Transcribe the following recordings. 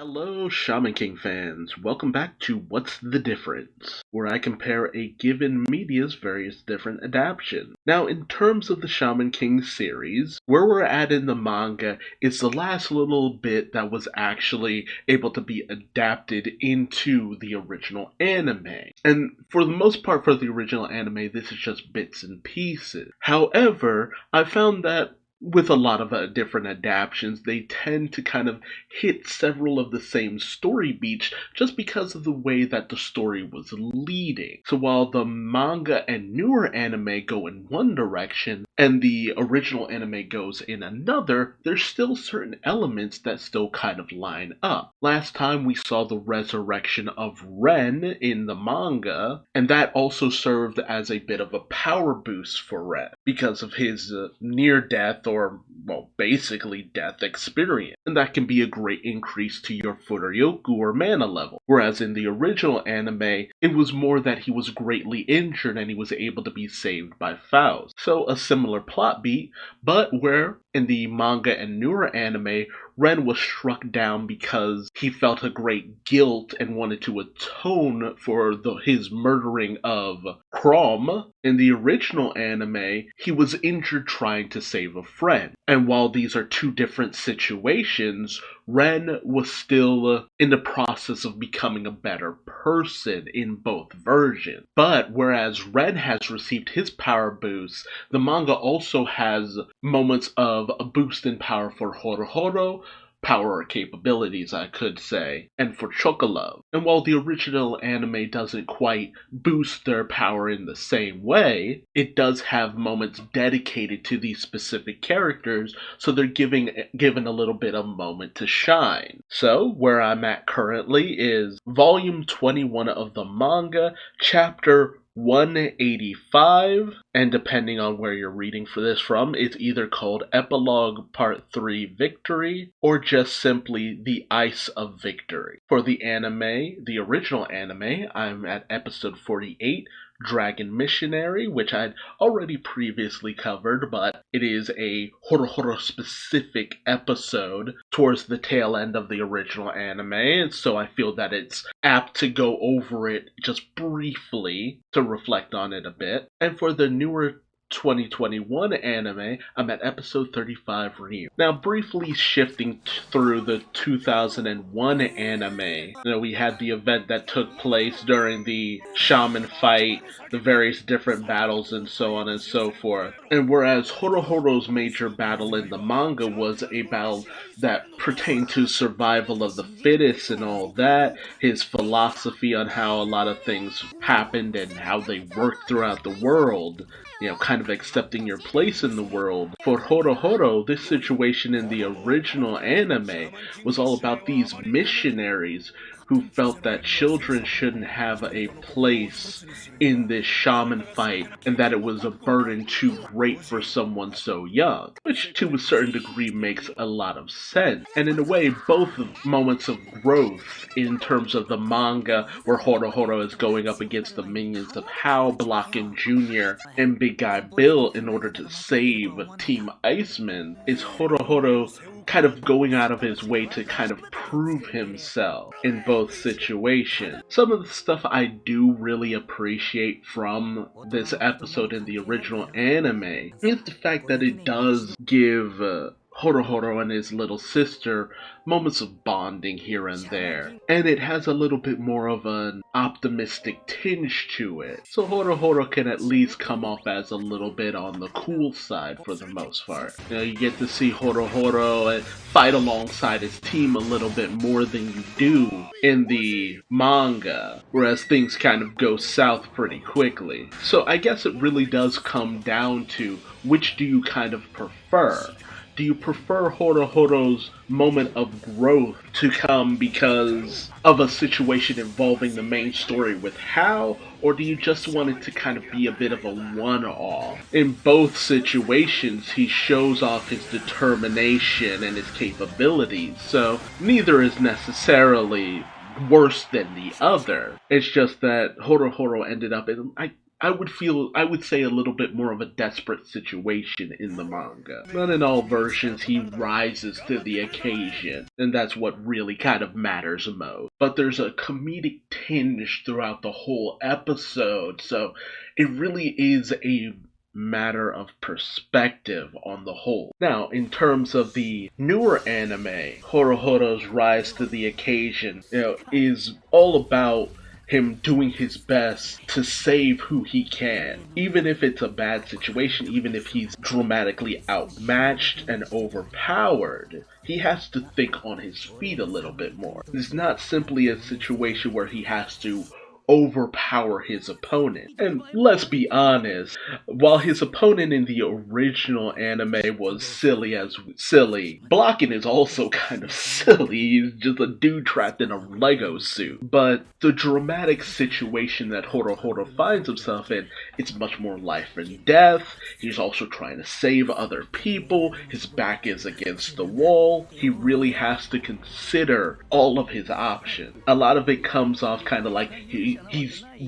Hello, Shaman King fans. Welcome back to What's the Difference, where I compare a given media's various different adaptations. Now, in terms of the Shaman King series, where we're at in the manga is the last little bit that was actually able to be adapted into the original anime. And for the most part, for the original anime, this is just bits and pieces. However, I found that with a lot of different adaptations, they tend to kind of hit several of the same story beats just because of the way that the story was leading. So while the manga and newer anime go in one direction and the original anime goes in another, there's still certain elements that still kind of line up. Last time we saw the resurrection of Ren in the manga, and that also served as a bit of a power boost for Ren because of his near-death or, well, basically death experience. And that can be a great increase to your Furyoku or mana level. Whereas in the original anime, it was more that he was greatly injured and he was able to be saved by Faust. So a similar plot beat, but where in the manga and newer anime, Ren was struck down because he felt a great guilt and wanted to atone for his murdering of Crom. In the original anime, he was injured trying to save a friend. And while these are two different situations, Ren was still in the process of becoming a better person in both versions. But whereas Ren has received his power boost, the manga also has moments of a boost in power for Horohoro, power or capabilities, I could say, and for Chocolove. And while the original anime doesn't quite boost their power in the same way, it does have moments dedicated to these specific characters, so they're given a little bit of moment to shine. So, where I'm at currently is Volume 21 of the manga, Chapter 185, and depending on where you're reading for this from, it's either called Epilogue Part 3 Victory, or just simply The Ice of Victory. For the anime, the original anime, I'm at episode 48, Dragon Missionary, which I'd already previously covered, but it is a Horohoro specific episode towards the tail end of the original anime, and so I feel that it's apt to go over it just briefly to reflect on it a bit. And for the newer 2021 anime, I'm at episode 35 Ryu. Now, briefly shifting through the 2001 anime, we had the event that took place during the Shaman fight, the various different battles, and so on and so forth. And whereas Horohoro's major battle in the manga was a battle that pertained to survival of the fittest and all that, his philosophy on how a lot of things happened and how they worked throughout the world, kind of accepting your place in the world. For Horohoro, this situation in the original anime was all about these missionaries who felt that children shouldn't have a place in this shaman fight and that it was a burden too great for someone so young, which to a certain degree makes a lot of sense. And in a way, both moments of growth in terms of the manga where Horohoro is going up against the minions of Hao, Blocken Jr., and Big Guy Bill in order to save Team Iceman, is Horohoro kind of going out of his way to kind of prove himself in both situations. Some of the stuff I do really appreciate from this episode in the original anime is the fact that it does give Horohoro and his little sister moments of bonding here and there. And it has a little bit more of an optimistic tinge to it. So Horohoro can at least come off as a little bit on the cool side for the most part. You get to see Horohoro fight alongside his team a little bit more than you do in the manga, whereas things kind of go south pretty quickly. So I guess it really does come down to which do you kind of prefer? Do you prefer Horohoro's moment of growth to come because of a situation involving the main story with Hao, or do you just want it to kind of be a bit of a one-off? In both situations, he shows off his determination and his capabilities, so neither is necessarily worse than the other. It's just that Horohoro ended up in, I would say a little bit more of a desperate situation in the manga. Not in all versions he rises to the occasion, and that's what really kind of matters most. But there's a comedic tinge throughout the whole episode, so it really is a matter of perspective on the whole. Now, in terms of the newer anime, Horohoros Rise to the Occasion, is all about him doing his best to save who he can. Even if it's a bad situation, even if he's dramatically outmatched and overpowered, he has to think on his feet a little bit more. It's not simply a situation where he has to overpower his opponent. And let's be honest, while his opponent in the original anime was silly, blocking is also kind of silly. He's just a dude trapped in a Lego suit. But the dramatic situation that Horohoro finds himself in, it's much more life and death. He's also trying to save other people. His back is against the wall. He really has to consider all of his options. A lot of it comes off kind of like he's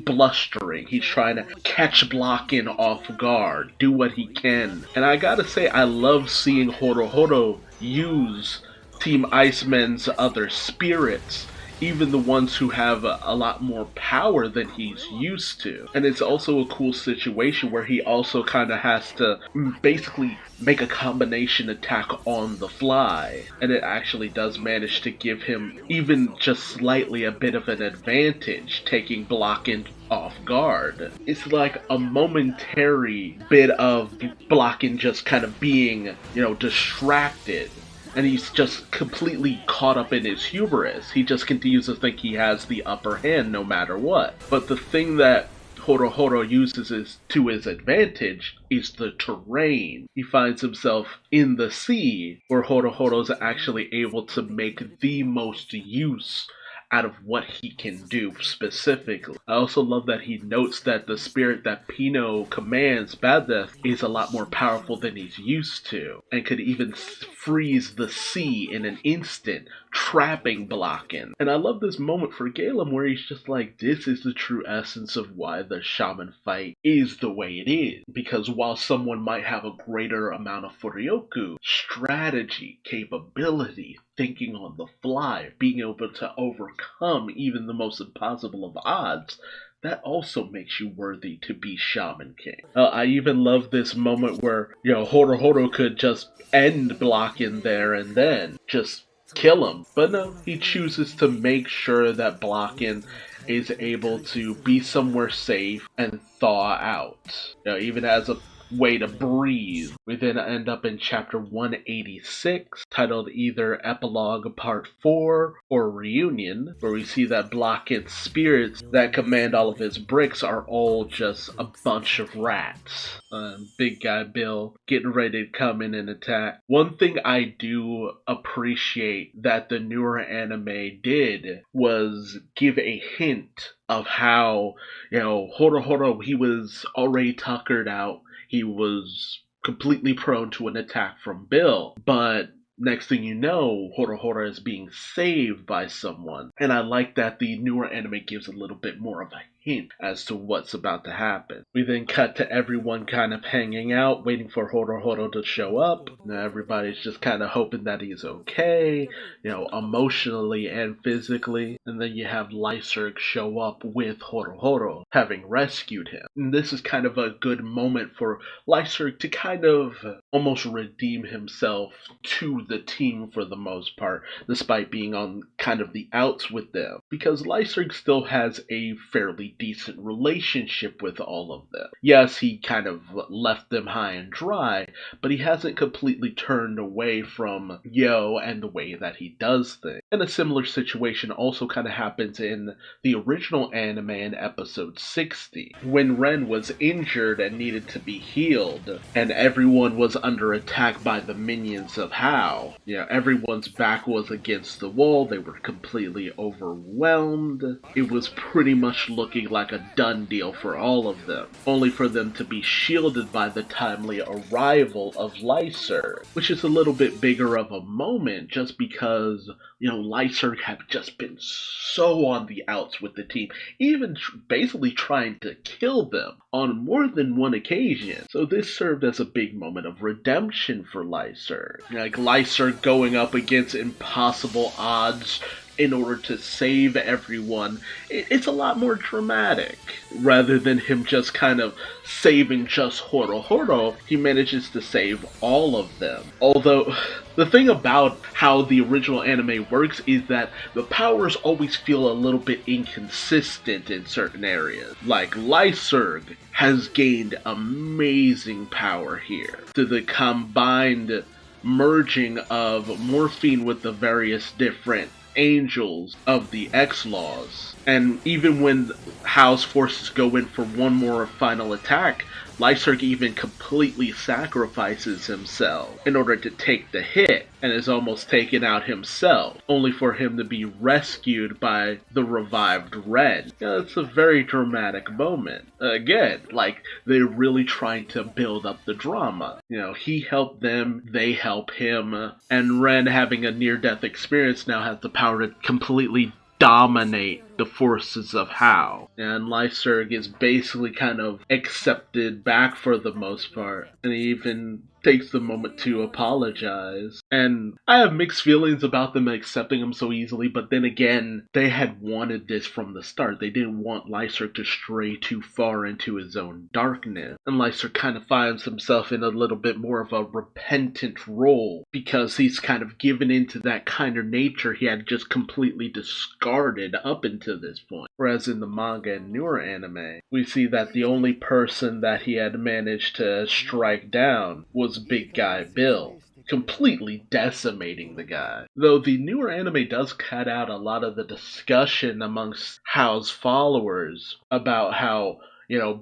blustering. He's trying to catch Blockin off guard, do what he can. And I gotta say, I love seeing Horohoro use Team Iceman's other spirits, even the ones who have a lot more power than he's used to. And it's also a cool situation where he also kind of has to basically make a combination attack on the fly. And it actually does manage to give him even just slightly a bit of an advantage, taking Blockin off guard. It's like a momentary bit of Blockin just kind of being, distracted. And he's just completely caught up in his hubris. He just continues to think he has the upper hand no matter what. But the thing that Horohoro uses to his advantage is the terrain. He finds himself in the sea, where Horohoro's actually able to make the most use out of what he can do specifically. I also love that he notes that the spirit that Pino commands, Bad Death, is a lot more powerful than he's used to, and could even freeze the sea in an instant, trapping Blockin. And I love this moment for Galen where he's just like, this is the true essence of why the Shaman fight is the way it is. Because while someone might have a greater amount of Furyoku, strategy, capability, thinking on the fly, being able to overcome even the most impossible of odds, that also makes you worthy to be Shaman King. I even love this moment where, Horohoro could just end Blockin there and then, just kill him. But no, he chooses to make sure that Blockin is able to be somewhere safe and thaw out. Even as a way to breathe. We then end up in chapter 186, titled either Epilogue Part 4 or Reunion, where we see that Blockin's spirits that command all of his bricks are all just a bunch of rats. Big guy Bill getting ready to come in and attack. One thing I do appreciate that the newer anime did was give a hint of how, Horohoro, he was already tuckered out. He was completely prone to an attack from Bill, but next thing you know, Horohoro is being saved by someone. And I like that the newer anime gives a little bit more of a hint as to what's about to happen. We then cut to everyone kind of hanging out, waiting for Horohoro to show up. Now everybody's just kind of hoping that he's okay, emotionally and physically. And then you have Lyserg show up with Horohoro, having rescued him. And this is kind of a good moment for Lyserg to kind of almost redeem himself to the team for the most part, despite being on kind of the outs with them. Because Lyserg still has a fairly decent relationship with all of them. Yes, he kind of left them high and dry, but he hasn't completely turned away from Yo and the way that he does things. And a similar situation also kind of happens in the original anime in episode 60, when Ren was injured and needed to be healed, and everyone was under attack by the minions of Hao. Everyone's back was against the wall, they were completely overwhelmed. It was pretty much looking looking like a done deal for all of them, only for them to be shielded by the timely arrival of Lyserg, which is a little bit bigger of a moment just because, Lyserg had just been so on the outs with the team, even basically trying to kill them on more than one occasion. So this served as a big moment of redemption for Lyserg. Like Lyserg going up against impossible odds in order to save everyone, it's a lot more dramatic. Rather than him just kind of saving just Horohoro, he manages to save all of them. Although, the thing about how the original anime works is that the powers always feel a little bit inconsistent in certain areas. Like Lyserg has gained amazing power here through the combined merging of morphine with the various different angels of the X-Laws. And even when Hao's forces go in for one more final attack, Lyserg even completely sacrifices himself in order to take the hit, and is almost taken out himself, only for him to be rescued by the revived Red. It's a very dramatic moment. Again, like, they're really trying to build up the drama. He helped them, they help him, and Ren, having a near-death experience, now has the power to completely dominate the forces of Hao. And Lyserg is basically kind of accepted back for the most part, and he even takes the moment to apologize. And I have mixed feelings about them accepting him so easily, but then again, they had wanted this from the start. They didn't want Lyserg to stray too far into his own darkness. And Lyserg kind of finds himself in a little bit more of a repentant role, because he's kind of given into that kind of nature he had just completely discarded up until this point. Whereas in the manga and newer anime, we see that the only person that he had managed to strike down was Big Guy Bill, completely decimating the guy. Though the newer anime does cut out a lot of the discussion amongst Hao's followers about how,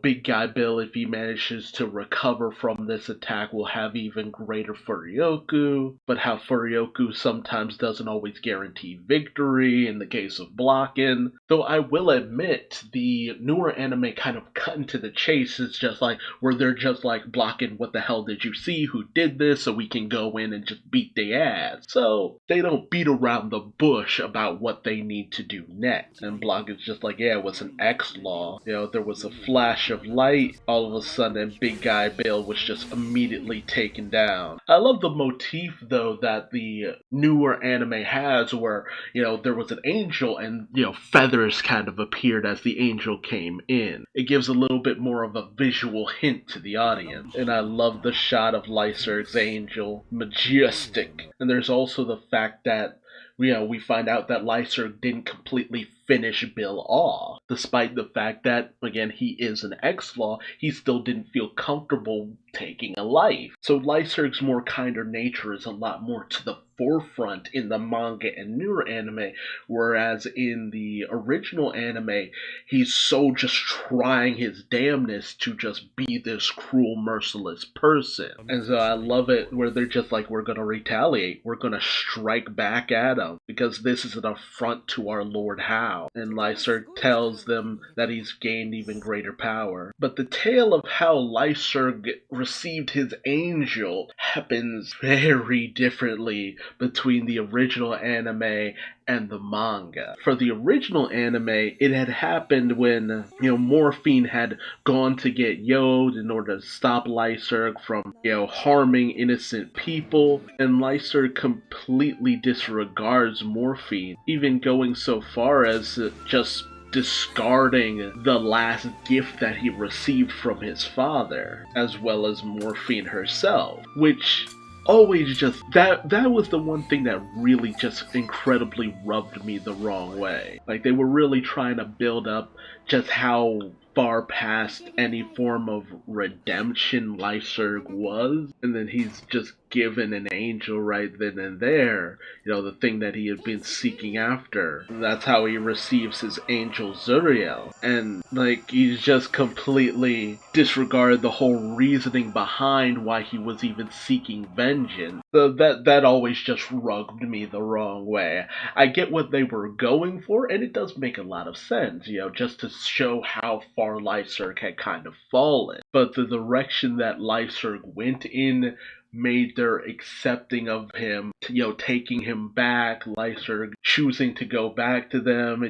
Big Guy Bill, if he manages to recover from this attack, will have even greater Furyoku, but how Furyoku sometimes doesn't always guarantee victory in the case of blocking. Though I will admit, the newer anime kind of cut into the chase. It's just like, where they're just like, blocking, what the hell did you see? Who did this? So we can go in and just beat their ass. So they don't beat around the bush about what they need to do next. And Block is just like, yeah, it was an X-Law. There was a flash of light, all of a sudden Big Guy Bill was just immediately taken down. I love the motif though that the newer anime has, where there was an angel and feathers kind of appeared as the angel came in. It gives a little bit more of a visual hint to the audience, and I love the shot of Lyserg's angel, majestic. And there's also the fact that we find out that Lyserg didn't completely finish Bill off. Despite the fact that, again, he is an X-Law, he still didn't feel comfortable taking a life. So Lyserg's more kinder nature is a lot more to the forefront in the manga and newer anime, whereas in the original anime, he's so just trying his damnness to just be this cruel, merciless person. And so I love it where they're just like, we're gonna retaliate, we're gonna strike back at him, because this is an affront to our Lord Hao. And Lyserg tells them that he's gained even greater power. But the tale of how Lyserg received his angel happens very differently between the original anime and the manga. For the original anime, it had happened when, Morphine had gone to get Yod in order to stop Lyserg from, harming innocent people, and Lyserg completely disregards Morphine, even going so far as just discarding the last gift that he received from his father, as well as Morphine herself, which always just, that was the one thing that really just incredibly rubbed me the wrong way. Like, they were really trying to build up just how far past any form of redemption Lyserg was, and then he's just given an angel right then and there, the thing that he had been seeking after. And that's how he receives his angel Zuriel. And, he's just completely disregarded the whole reasoning behind why he was even seeking vengeance. So that always just rubbed me the wrong way. I get what they were going for, and it does make a lot of sense, just to show how far Lyserg had kind of fallen. But the direction that Lyserg went in made their accepting of him, taking him back, Lyserg choosing to go back to them.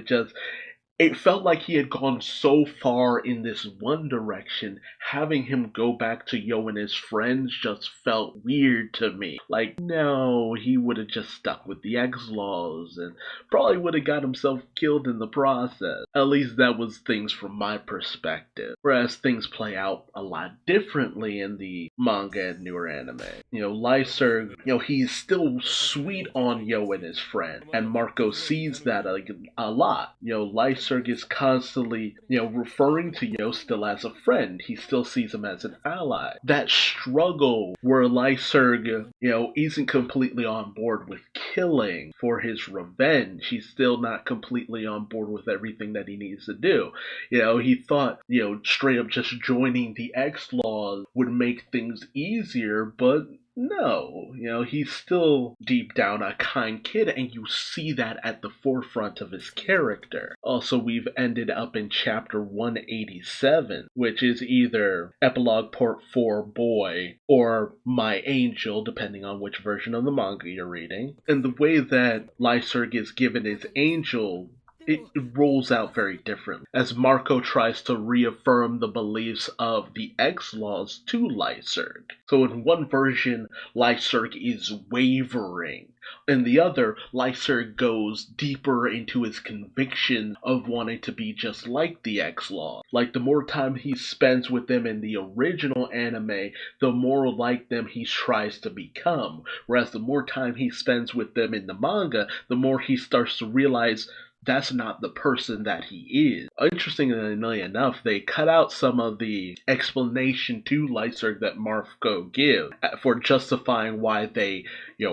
It felt like he had gone so far in this one direction, having him go back to Yo and his friends just felt weird to me. No, he would have just stuck with the X-Laws and probably would have got himself killed in the process. At least that was things from my perspective. Whereas things play out a lot differently in the manga and newer anime. Lyserg, he's still sweet on Yo and his friend, and Marco sees that a lot. Lyserg is constantly, referring to Yo still as a friend. He still sees him as an ally. That struggle where Lyserg, isn't completely on board with killing for his revenge. He's still not completely on board with everything that he needs to do. He thought, straight up just joining the X-Laws would make things easier, but no, he's still deep down a kind kid, and you see that at the forefront of his character. Also, we've ended up in chapter 187, which is either Epilogue Part 4 Boy or My Angel, depending on which version of the manga you're reading. And the way that Lyserg is given his angel, it rolls out very differently, as Marco tries to reaffirm the beliefs of the X-Laws to Lyserg. So in one version, Lyserg is wavering. In the other, Lyserg goes deeper into his conviction of wanting to be just like the X-Laws. The more time he spends with them in the original anime, the more like them he tries to become. Whereas the more time he spends with them in the manga, the more he starts to realize that's not the person that he is. Interestingly enough, they cut out some of the explanation to Lyserg that Marco gives for justifying why they,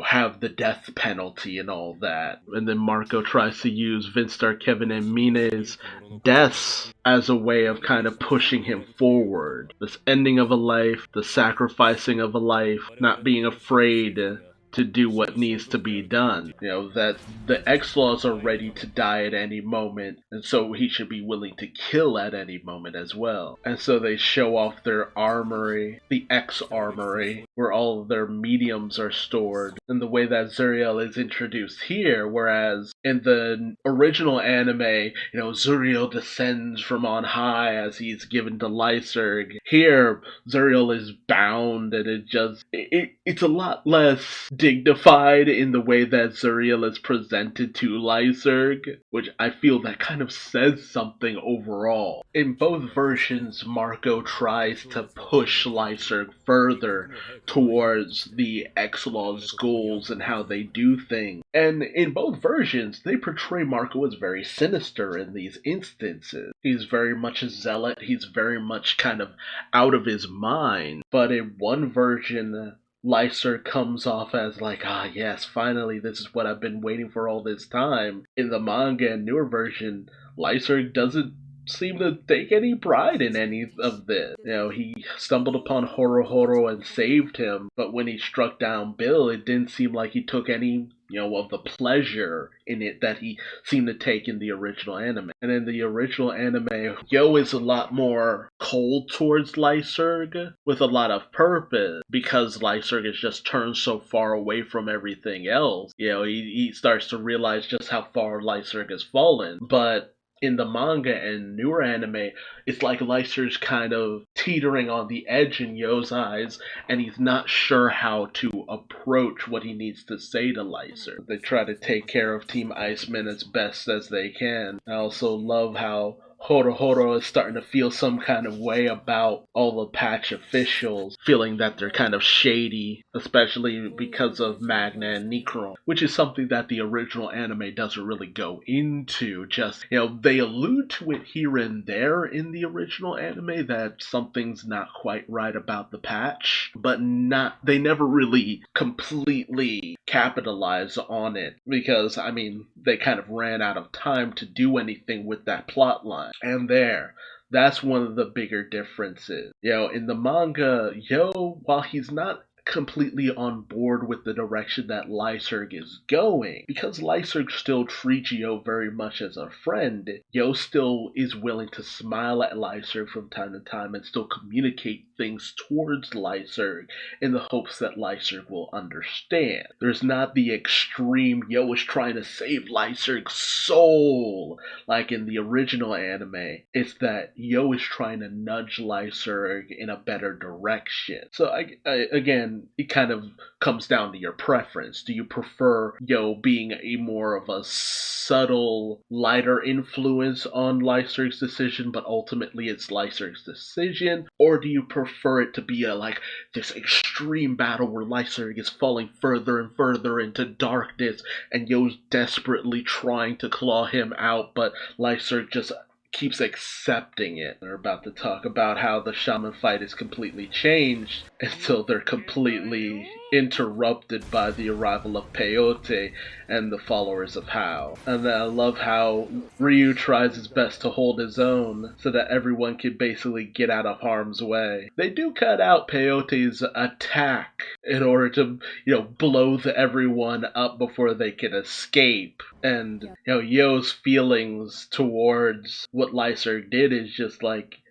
have the death penalty and all that. And then Marco tries to use Vinstar, Kevin, and Mina's deaths as a way of kind of pushing him forward. This ending of a life, the sacrificing of a life, not being afraid to do what needs to be done. That the X-Laws are ready to die at any moment, and so he should be willing to kill at any moment as well. And so they show off their armory, the X-Armory, where all of their mediums are stored, and the way that Zuriel is introduced here, whereas in the original anime, Zuriel descends from on high as he's given to Lyserg. Here, Zuriel is bound, and it's a lot less dignified in the way that Zuriel is presented to Lyserg, which I feel that kind of says something overall. In both versions, Marco tries to push Lyserg further towards the X-Laws' goals and how they do things. And in both versions, they portray Marco as very sinister in these instances. He's very much a zealot, he's very much kind of out of his mind. But in one version, Lyserg comes off as yes, finally, this is what I've been waiting for all this time. In the manga and newer version, Lyserg doesn't seem to take any pride in any of this. He stumbled upon Horohoro and saved him, but when he struck down Bill, it didn't seem like he took any of the pleasure in it that he seemed to take in the original anime. And in the original anime, Yo is a lot more cold towards Lyserg, with a lot of purpose, because Lyserg has just turned so far away from everything else. He starts to realize just how far Lyserg has fallen. But in the manga and newer anime, it's like Lyserg's kind of teetering on the edge in Yo's eyes, and he's not sure how to approach what he needs to say to Lyserg. They try to take care of Team Iceman as best as they can. I also love how Horohoro is starting to feel some kind of way about all the patch officials, feeling that they're kind of shady, especially because of Magna and Necron, which is something that the original anime doesn't really go into. Just, they allude to it here and there in the original anime that something's not quite right about the patch, but they never really completely capitalize on it because, they kind of ran out of time to do anything with that plot line. And that's one of the bigger differences. In the manga, while he's not completely on board with the direction that Lyserg is going, because Lyserg still treats Yo very much as a friend, Yo still is willing to smile at Lyserg from time to time and still communicate things towards Lyserg in the hopes that Lyserg will understand. There's not the extreme Yo is trying to save Lyserg's soul like in the original anime. It's that Yo is trying to nudge Lyserg in a better direction. So again, it kind of comes down to your preference. Do you prefer Yo being a more of a subtle, lighter influence on Lyserg's decision, but ultimately it's Lyserg's decision? Or do you prefer it to be this extreme battle where Lyserg is falling further and further into darkness and Yo's desperately trying to claw him out, but Lyserg just keeps accepting it? They're about to talk about how the Shaman fight is completely changed until they're completely interrupted by the arrival of Peyote and the followers of Hao. And then I love how Ryu tries his best to hold his own so that everyone can basically get out of harm's way. They do cut out Peyote's attack in order to, blow everyone up before they can escape. And, Yo's feelings towards what Lyserg did is just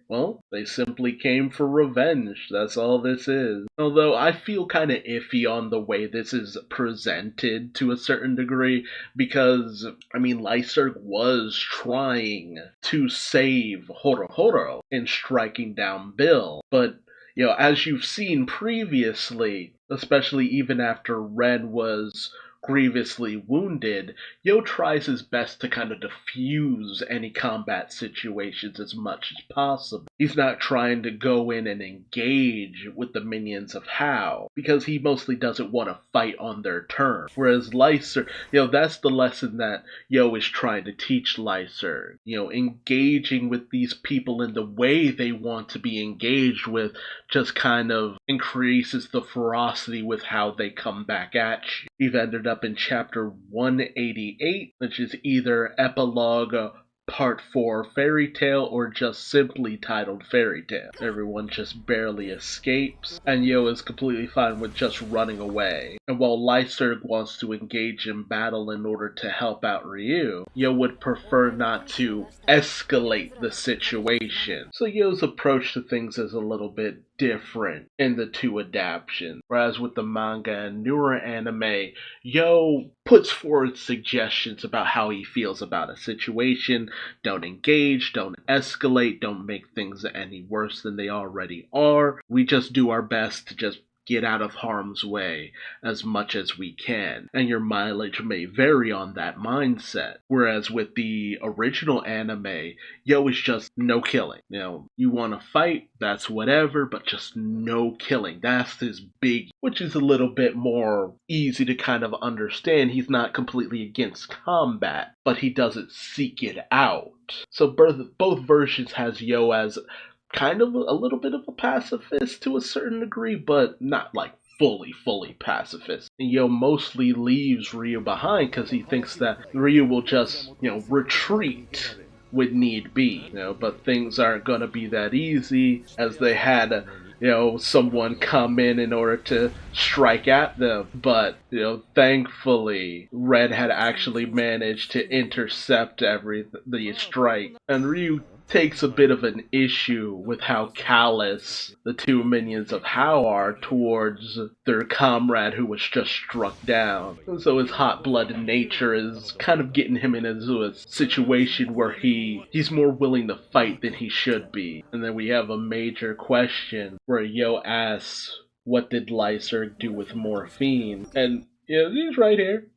well, they simply came for revenge. That's all this is. Although I feel kind of iffy on the way this is presented to a certain degree, because, Lyserg was trying to save Horohoro in striking down Bill. But, as you've seen previously, especially even after Ren was grievously wounded, Yo tries his best to kind of diffuse any combat situations as much as possible. He's not trying to go in and engage with the minions of Hao, because he mostly doesn't want to fight on their terms. Whereas Lyserg, that's the lesson that Yo is trying to teach Lyserg. Engaging with these people in the way they want to be engaged with just kind of increases the ferocity with how they come back at you. We've ended up in chapter 188, which is either Epilogue Part 4 Fairy Tale or just simply titled Fairy Tale. Everyone just barely escapes, and Yo is completely fine with just running away. And while Lyserg wants to engage in battle in order to help out Ryu, Yo would prefer not to escalate the situation. So Yo's approach to things is a little bit different in the two adaptations. Whereas with the manga and newer anime, Yo puts forward suggestions about how he feels about a situation. Don't engage, don't escalate, don't make things any worse than they already are. We just do our best to just get out of harm's way as much as we can, and your mileage may vary on that mindset. Whereas with the original anime, Yo is just no killing. You want to fight, that's whatever, but just no killing. That's his big, which is a little bit more easy to kind of understand. He's not completely against combat, but he doesn't seek it out. So both versions has Yo as kind of a little bit of a pacifist to a certain degree, but not fully pacifist. And Yo mostly leaves Ryu behind because he thinks that Ryu will just, retreat when need be. But things aren't going to be that easy, as they had someone come in order to strike at them. But, thankfully, Red had actually managed to intercept the strike. And Ryu takes a bit of an issue with how callous the two minions of Hao are towards their comrade who was just struck down. And so his hot-blooded nature is kind of getting him into a situation where he's more willing to fight than he should be. And then we have a major question where Yo asks, what did Lyserg do with morphine? And he's right here.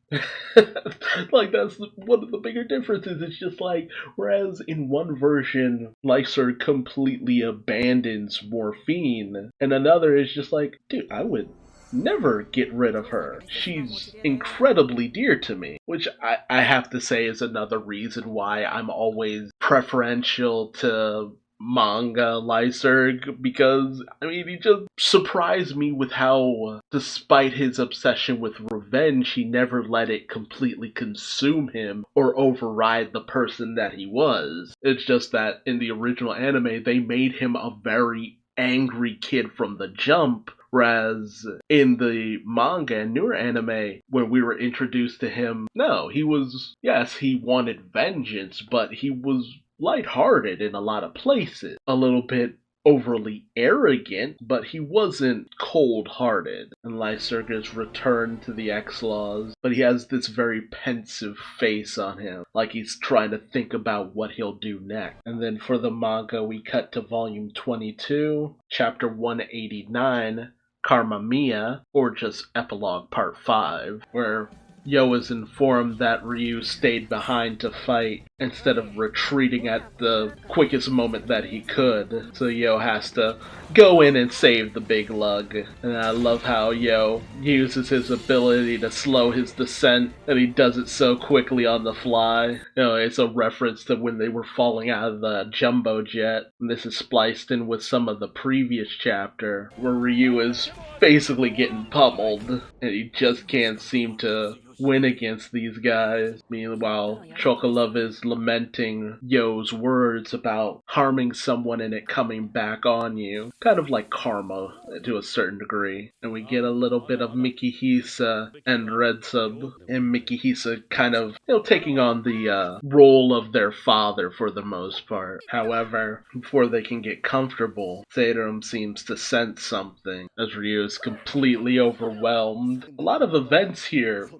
Like, that's one of the bigger differences. It's just like, whereas in one version, Lyser completely abandons Morphine, and another is just like, dude, I would never get rid of her. She's incredibly dear to me, which I have to say is another reason why I'm always preferential to Manga Lyserg, because I mean he just surprised me with how, despite his obsession with revenge, he never let it completely consume him or override the person that he was. It's just that in the original anime they made him a very angry kid from the jump. Whereas in the manga and newer anime, when we were introduced to him, no, he was, yes, he wanted vengeance, but he was lighthearted in a lot of places. A little bit overly arrogant, but he wasn't cold-hearted. And Lycurgus returned to the X-Laws, but he has this very pensive face on him, like he's trying to think about what he'll do next. And then for the manga, we cut to volume 22, chapter 189, Karma Mia, or just Epilogue Part 5, where Yo is informed that Ryu stayed behind to fight instead of retreating at the quickest moment that he could. So Yo has to go in and save the big lug. And I love how Yo uses his ability to slow his descent, and he does it so quickly on the fly. You know, it's a reference to when they were falling out of the jumbo jet. And this is spliced in with some of the previous chapter, where Ryu is basically getting pummeled, and he just can't seem to win against these guys. Meanwhile, Chocolove is lamenting Yo's words about harming someone and it coming back on you. Kind of like karma to a certain degree. And we get a little bit of Mikihisa and Red Sub, and Mikihisa kind of, taking on the role of their father for the most part. However, before they can get comfortable, Seiram seems to sense something, as Ryu is completely overwhelmed. A lot of events here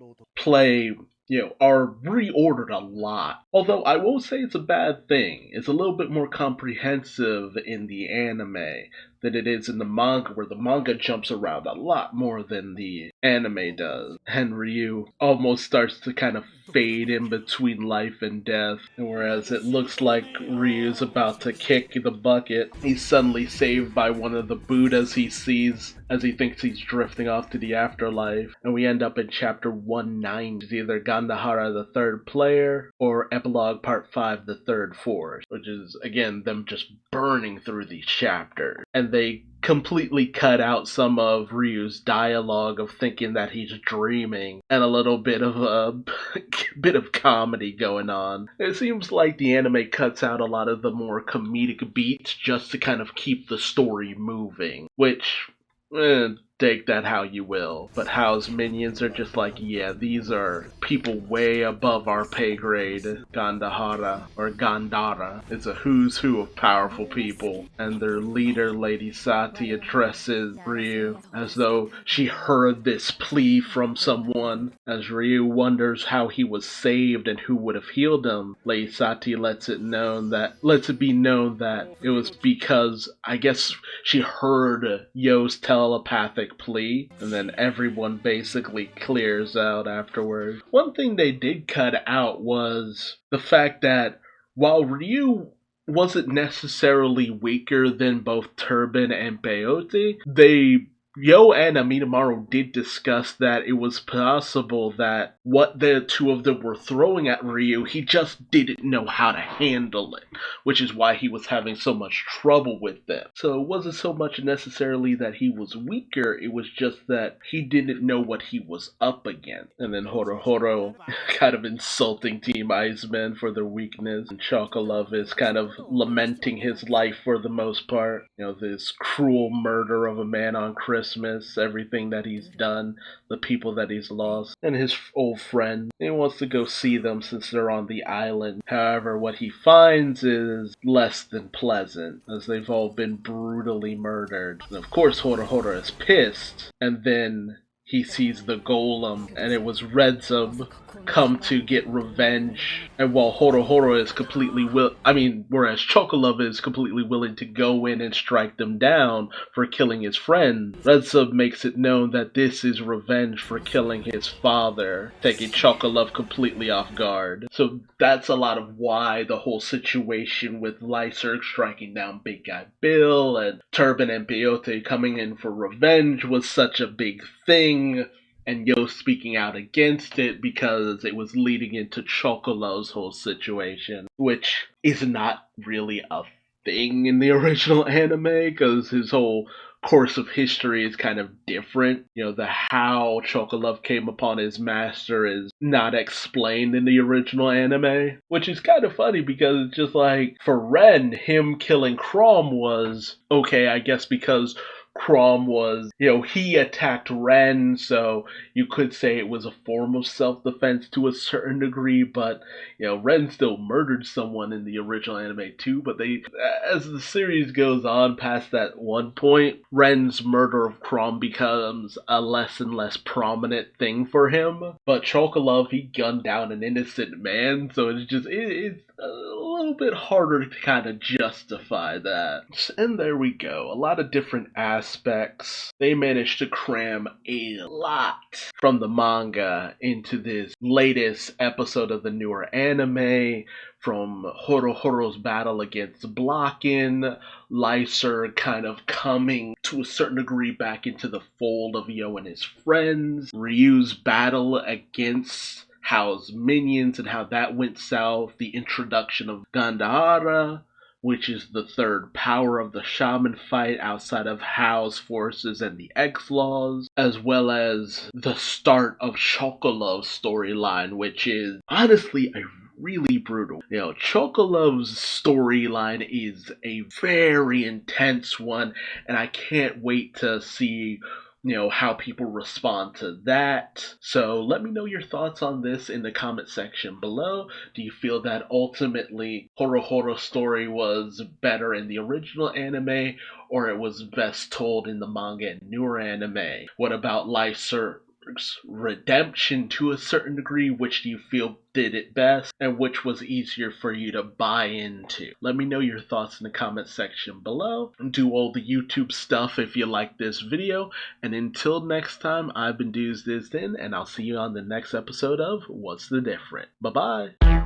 are reordered a lot. Although I won't say it's a bad thing. It's a little bit more comprehensive in the anime than it is in the manga, where the manga jumps around a lot more than the anime does. And Ryu almost starts to kind of fade in between life and death. And whereas it looks like Ryu's about to kick the bucket, he's suddenly saved by one of the Buddhas he sees as he thinks he's drifting off to the afterlife. And we end up in chapter 190, it's either Gandhara the third player or Epilogue Part 5 the third force, which is again them just burning through these chapters. And they completely cut out some of Ryu's dialogue of thinking that he's dreaming, and a little bit of a bit of comedy going on. It seems like the anime cuts out a lot of the more comedic beats just to kind of keep the story moving, which take that how you will. But Hao's minions are just like, yeah, these are people way above our pay grade. Gandhara, or Gandhara, is a who's who of powerful people, and their leader, Lady Sati, addresses Ryu as though she heard this plea from someone. As Ryu wonders how he was saved and who would have healed him, Lady Sati lets it be known that it was because, I guess, she heard Yo's telepathic plea, and then everyone basically clears out afterwards. One thing they did cut out was the fact that while Ryu wasn't necessarily weaker than both Turban and Peyote, Yo and Amidamaru did discuss that it was possible that what the two of them were throwing at Ryu, he just didn't know how to handle it, which is why he was having so much trouble with them. So it wasn't so much necessarily that he was weaker, it was just that he didn't know what he was up against. And then Horohoro kind of insulting Team Iceman for their weakness, and Chocolove is kind of lamenting his life for the most part. This cruel murder of a man on Christmas, everything that he's done, the people that he's lost, and his old friend. He wants to go see them since they're on the island. However, what he finds is less than pleasant, as they've all been brutally murdered. And of course, Horohoro is pissed, and then he sees the golem, and it was Redzub come to get revenge. And while Horohoro is whereas Chocolove is completely willing to go in and strike them down for killing his friend, Redzub makes it known that this is revenge for killing his father, taking Chocolove completely off guard. So that's a lot of why the whole situation with Lyserg striking down Big Guy Bill and Turban and Peyote coming in for revenge was such a big thing, and Yo speaking out against it because it was leading into Chocolove's whole situation, which is not really a thing in the original anime, because his whole course of history is kind of different. The how Chocolove came upon his master is not explained in the original anime, which is kind of funny because it's just like, for Ren, him killing Chrom was okay, I guess, because Chrom was, he attacked Ren, so you could say it was a form of self-defense to a certain degree, but, Ren still murdered someone in the original anime too, but as the series goes on past that one point, Ren's murder of Chrom becomes a less and less prominent thing for him, but Chocolove, he gunned down an innocent man, so it's a little bit harder to kind of justify that. And there we go. A lot of different aspects. They managed to cram a lot from the manga into this latest episode of the newer anime, from Horohoro's battle against Blocken, Lyser kind of coming to a certain degree back into the fold of Yo and his friends, Ryu's battle against Hao's minions and how that went south, the introduction of Gandhara, which is the third power of the Shaman fight outside of Hao's forces and the X-Laws, as well as the start of Chocolove's storyline, which is honestly really brutal. Chocolove's storyline is a very intense one, and I can't wait to see how people respond to that. So let me know your thoughts on this in the comment section below. Do you feel that ultimately Horohoro's story was better in the original anime, or it was best told in the manga and newer anime? What about Lyserg's redemption to a certain degree? Which do you feel did it best, and which was easier for you to buy into? Let me know your thoughts in the comment section below. Do all the YouTube stuff if you like this video, and until next time, I've been Duuz-Diz-Din, and I'll see you on the next episode of What's the Different. Bye bye.